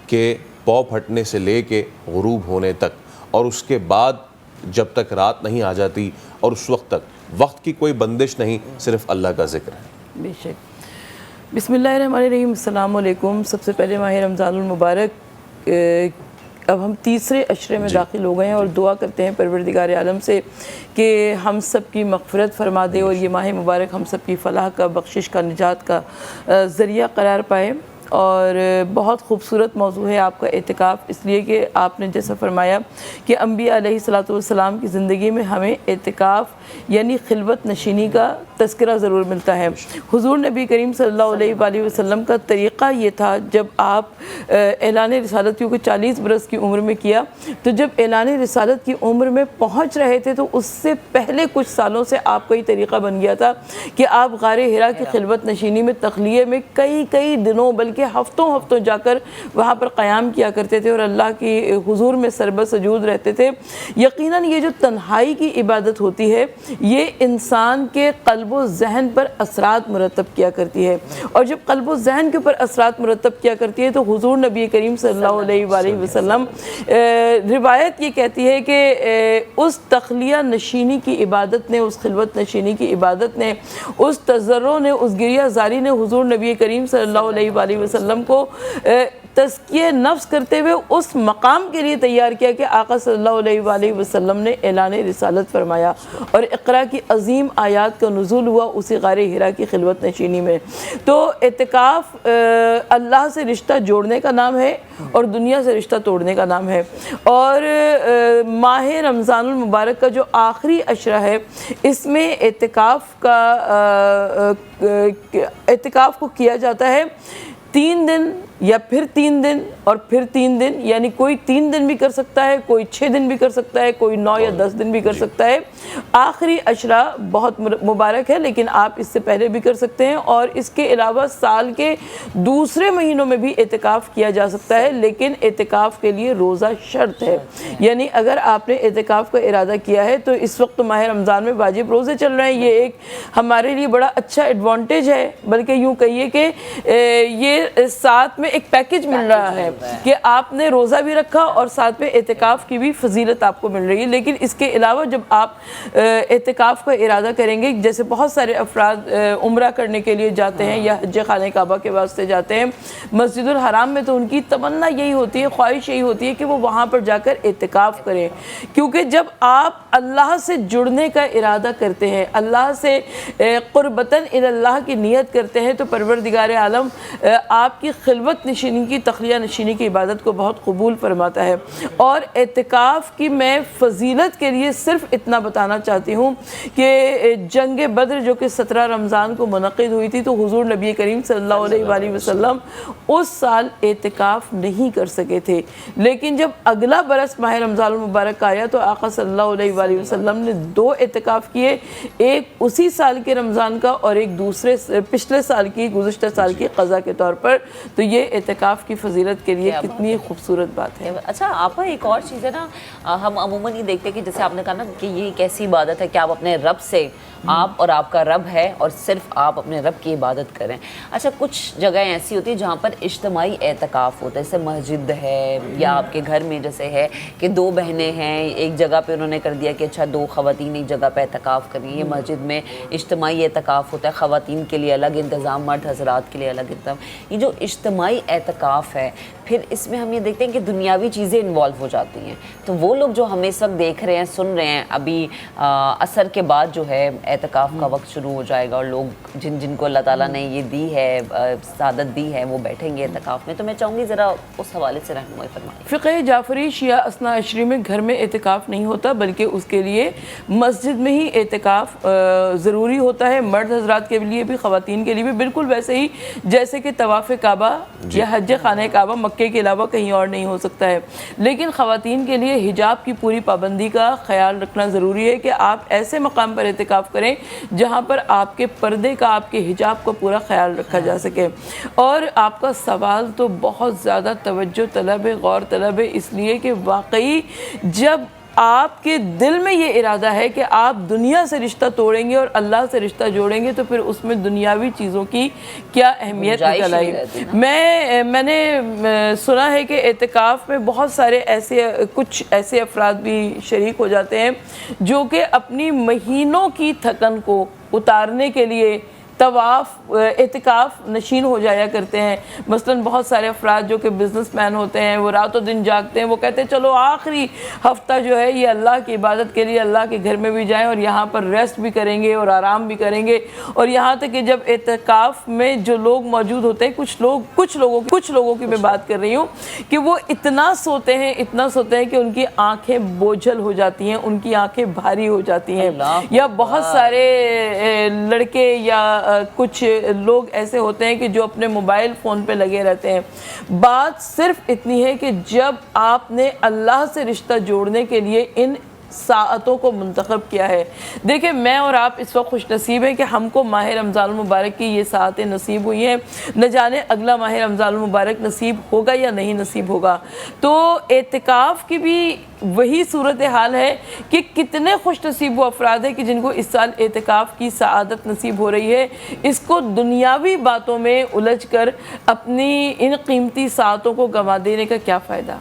کہ پاؤں پھٹنے سے لے کے غروب ہونے تک، اور اس کے بعد جب تک رات نہیں آ جاتی اور اس وقت تک وقت کی کوئی بندش نہیں، صرف اللہ کا ذکر ہے۔ بے شک۔ بسم اللہ الرحمن الرحیم۔ السلام علیکم۔ سب سے پہلے ماہ رمضان المبارک، اب ہم تیسرے عشرے میں داخل ہو گئے ہیں، اور دعا کرتے ہیں پروردگار عالم سے کہ ہم سب کی مغفرت فرما دے اور یہ ماہ مبارک ہم سب کی فلاح کا، بخشش کا، نجات کا ذریعہ قرار پائے۔ اور بہت خوبصورت موضوع ہے آپ کا اعتکاف، اس لیے کہ آپ نے جیسا فرمایا کہ انبیاء علیہ السلام کی زندگی میں ہمیں اعتکاف یعنی خلوت نشینی کا تذکرہ ضرور ملتا ہے۔ حضور نبی کریم صلی اللہ علیہ وآلہ وسلم کا طریقہ یہ تھا، جب آپ اعلان رسالت کیونکہ 40 برس کی عمر میں کیا، تو جب اعلان رسالت کی عمر میں پہنچ رہے تھے تو اس سے پہلے کچھ سالوں سے آپ کا یہ طریقہ بن گیا تھا کہ آپ غار حرا کی خلوت نشینی میں تخلیے میں کئی دنوں بلکہ ہفتوں جا کر وہاں پر قیام کیا کرتے تھے اور اللہ کی حضور میں سربہ سجود رہتے تھے۔ یقیناً یہ جو تنہائی کی عبادت ہوتی ہے یہ انسان کے قلب و ذہن پر اثرات مرتب کیا کرتی ہے، اور جب قلب و ذہن کے اوپر اثرات مرتب کیا کرتی ہے تو حضور نبی کریم صلی اللہ علیہ وآلہ وسلم، روایت یہ کہتی ہے کہ اس تخلیہ نشینی کی عبادت نے، اس خلوت نشینی کی عبادت نے، اس تضرع نے، اس گریہ زاری نے حضور نبی کریم صلی اللہ علیہ وآلہ وسلم کو تزکیہ نفس کرتے ہوئے اس مقام کے لیے تیار کیا کہ آقا صلی اللہ علیہ وآلہ وسلم نے اعلان رسالت فرمایا اور اقرا کی عظیم آیات کا نزول ہوا اسی غار حرا کی خلوت نشینی میں۔ تو اعتکاف اللہ سے رشتہ جوڑنے کا نام ہے اور دنیا سے رشتہ توڑنے کا نام ہے، اور ماہ رمضان المبارک کا جو آخری عشرہ ہے اس میں اعتکاف کو کیا جاتا ہے 3 دن یا پھر 3 دن اور پھر 3 دن، یعنی کوئی 3 دن بھی کر سکتا ہے، کوئی 6 دن بھی کر سکتا ہے، کوئی 9 یا 10 دن بھی کر سکتا ہے۔ آخری عشرہ بہت مبارک ہے لیکن آپ اس سے پہلے بھی کر سکتے ہیں، اور اس کے علاوہ سال کے دوسرے مہینوں میں بھی اعتکاف کیا جا سکتا ہے، لیکن اعتکاف کے لیے روزہ شرط ہے۔ یعنی اگر آپ نے اعتکاف کا ارادہ کیا ہے تو اس وقت ماہ رمضان میں واجب روزے چل رہے ہیں، یہ ایک ہمارے لیے بڑا اچھا ایڈوانٹیج ہے، بلکہ یوں کہیے کہ یہ ساتھ میں ایک پیکج مل رہا ہے کہ آپ نے روزہ بھی رکھا اور ساتھ میں اعتکاف کی بھی فضیلت آپ کو مل رہی ہے۔ لیکن اس کے علاوہ جب آپ اعتکاف کا ارادہ کریں گے، جیسے بہت سارے افراد عمرہ کرنے کے لیے جاتے ہیں یا حج خانہ کعبہ کے واسطے جاتے ہیں مسجد الحرام میں، تو ان کی تمنا یہی ہوتی ہے، خواہش یہی ہوتی ہے کہ وہ وہاں پر جا کر اعتکاف کریں، کیونکہ جب آپ اللہ سے جڑنے کا ارادہ کرتے ہیں، اللہ سے قربتاً الی اللہ کی نیت کرتے ہیں، تو پروردگار عالم آپ کی خلوت نشینی کی، تخلیہ نشینی کی عبادت کو بہت قبول فرماتا ہے۔ اور اعتکاف کی میں فضیلت کے لیے صرف اتنا بتانا چاہتی ہوں کہ جنگ بدر جو کہ 17 رمضان کو منعقد ہوئی تھی، تو حضور نبی کریم صلی اللہ علیہ وآلہ وسلم اس سال اعتکاف نہیں کر سکے تھے، لیکن جب اگلا برس ماہ رمضان المبارک آیا تو آقا صلی اللہ علیہ وآلہ وسلم نے 2 اعتکاف کیے، ایک اسی سال کے رمضان کا اور ایک دوسرے پچھلے سال کی، گزشتہ سال کی قضا کے طور پر۔ تو یہ اعتکاف کی فضیلت کے لیے کتنی خوبصورت بات ہے۔ اچھا آپا، ایک اور چیز ہے نا، ہم عموماً یہ دیکھتے کہ جیسے آپ نے کہا نا کہ یہ ایک ایسی عبادت ہے کہ آپ اپنے رب سے، آپ اور آپ کا رب ہے اور صرف آپ اپنے رب کی عبادت کریں۔ اچھا کچھ جگہیں ایسی ہوتی ہیں جہاں پر اجتماعی اعتکاف ہوتا ہے، جیسے مسجد ہے یا آپ کے گھر میں جیسے ہے کہ 2 بہنیں ہیں، ایک جگہ پہ انہوں نے کر دیا کہ اچھا 2 خواتین ایک جگہ پہ اعتکاف کریں، یہ مسجد میں اجتماعی اعتکاف ہوتا ہے، خواتین کے لیے الگ انتظام، مرد حضرات کے لیے الگ انتظام۔ یہ جو اجتماعی اعتکاف ہے پھر اس میں ہم یہ دیکھتے ہیں کہ دنیاوی چیزیں انوالو ہو جاتی ہیں، تو وہ لوگ جو ہمیں اس وقت دیکھ رہے ہیں، سن رہے ہیں، ابھی عصر کے بعد جو ہے اعتکاف کا وقت شروع ہو جائے گا اور لوگ جن کو اللہ تعالیٰ نے یہ دی ہے، سعادت دی ہے، وہ بیٹھیں گے اعتکاف میں، تو میں چاہوں گی ذرا اس حوالے سے رہنمائی فرمائیں۔ فقہ جعفری شیعہ اثنا عشری میں گھر میں اعتکاف نہیں ہوتا، بلکہ اس کے لیے مسجد میں ہی اعتکاف ضروری ہوتا ہے، مرد حضرات کے لیے بھی، خواتین کے لیے بھی، بالکل ویسے ہی جیسے کہ طواف کعبہ یا حج خانہ کعبہ مکے کے علاوہ کہیں اور نہیں ہو سکتا ہے۔ لیکن خواتین کے لیے حجاب کی پوری پابندی کا خیال رکھنا ضروری ہے کہ آپ ایسے مقام پر اعتکاف کریں جہاں پر آپ کے پردے کا، آپ کے حجاب کا پورا خیال رکھا جا سکے۔ اور آپ کا سوال تو بہت زیادہ توجہ طلب ہے، غور طلب ہے، اس لیے کہ واقعی جب آپ کے دل میں یہ ارادہ ہے کہ آپ دنیا سے رشتہ توڑیں گے اور اللہ سے رشتہ جوڑیں گے تو پھر اس میں دنیاوی چیزوں کی کیا اہمیت نکل آئی۔ میں نے سنا ہے کہ اعتکاف میں بہت سارے کچھ ایسے افراد بھی شریک ہو جاتے ہیں جو کہ اپنی مہینوں کی تھکن کو اتارنے کے لیے طواف اعتکاف نشین ہو جایا کرتے ہیں۔ مثلاً بہت سارے افراد جو کہ بزنس مین ہوتے ہیں، وہ رات و دن جاگتے ہیں، وہ کہتے ہیں چلو آخری ہفتہ جو ہے یہ اللہ کی عبادت کے لیے اللہ کے گھر میں بھی جائیں اور یہاں پر ریسٹ بھی کریں گے اور آرام بھی کریں گے، اور یہاں تک کہ جب اعتکاف میں جو لوگ موجود ہوتے ہیں، کچھ لوگوں کی میں بات کر رہی ہوں کہ وہ اتنا سوتے ہیں کہ ان کی آنکھیں بوجھل ہو جاتی ہیں، ان کی آنکھیں بھاری ہو جاتی ہیں، یا بہت سارے لڑکے یا کچھ لوگ ایسے ہوتے ہیں کہ جو اپنے موبائل فون پہ لگے رہتے ہیں۔ بات صرف اتنی ہے کہ جب آپ نے اللہ سے رشتہ جوڑنے کے لیے ان ساعتوں کو منتخب کیا ہے، دیکھیں میں اور آپ اس وقت خوش نصیب ہیں کہ ہم کو ماہ رمضان المبارک کی یہ ساعتیں نصیب ہوئی ہیں، نہ جانے اگلا ماہ رمضان المبارک نصیب ہوگا یا نہیں نصیب ہوگا۔ تو اعتکاف کی بھی وہی صورتحال ہے کہ کتنے خوش نصیب وہ افراد ہیں کہ جن کو اس سال اعتکاف کی سعادت نصیب ہو رہی ہے، اس کو دنیاوی باتوں میں الجھ کر اپنی ان قیمتی ساعتوں کو گنوا دینے کا کیا فائدہ۔